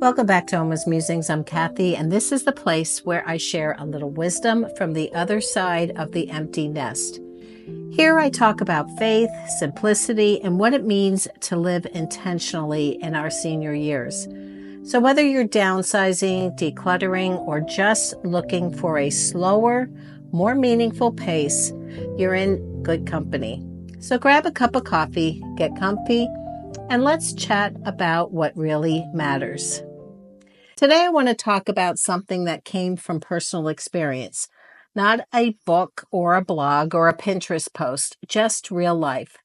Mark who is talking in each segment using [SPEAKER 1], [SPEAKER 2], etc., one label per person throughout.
[SPEAKER 1] Welcome back to Alma's Musings. I'm Kathy, and this is the place where I share a little wisdom from the other side of the empty nest. Here I talk about faith, simplicity, and what it means to live intentionally in our senior years. So whether you're downsizing, decluttering, or just looking for a slower, more meaningful pace, you're in good company. So grab a cup of coffee, get comfy, and let's chat about what really matters. Today, I want to talk about something that came from personal experience, not a book or a blog or a Pinterest post, just real life.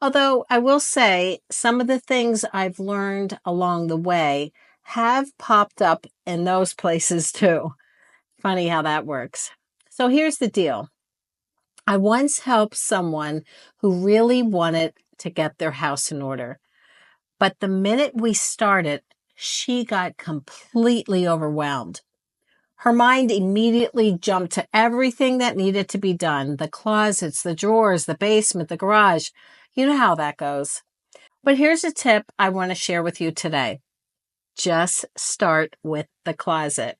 [SPEAKER 1] Although I will say some of the things I've learned along the way have popped up in those places too. Funny how that works. So here's the deal. I once helped someone who really wanted to get their house in order. But the minute we started, she got completely overwhelmed. Her mind immediately jumped to everything that needed to be done. The closets, the drawers, the basement, the garage. You know how that goes. But here's a tip I want to share with you today. Just start with the closet.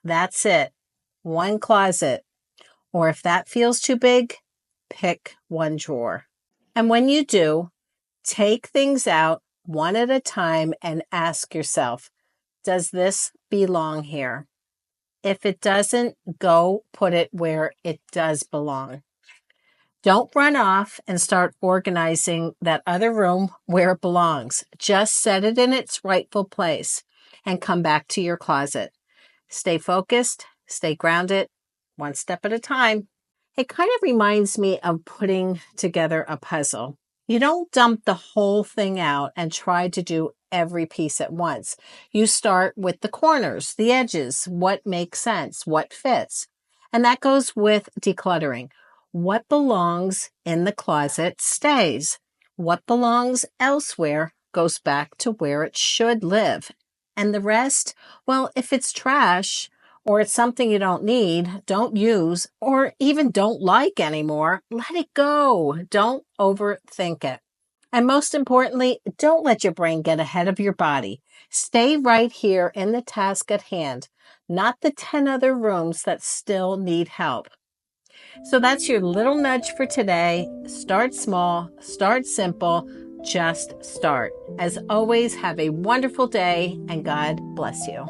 [SPEAKER 1] That's it. One closet. Or if that feels too big, pick one drawer. And when you do, take things out one at a time and ask yourself, does this belong here? If it doesn't, go put it where it does belong. Don't run off and start organizing that other room where it belongs. Just set it in its rightful place and come back to your closet. Stay focused, stay grounded, one step at a time. It kind of reminds me of putting together a puzzle. You don't dump the whole thing out and try to do every piece at once. You start with the corners, the edges, what makes sense, what fits. And that goes with decluttering. What belongs in the closet stays. What belongs elsewhere goes back to where it should live. And the rest, well, if it's trash, or it's something you don't need, don't use, or even don't like anymore, let it go. Don't overthink it. And most importantly, don't let your brain get ahead of your body. Stay right here in the task at hand, not the 10 other rooms that still need help. So that's your little nudge for today. Start small, start simple, just start. As always, have a wonderful day and God bless you.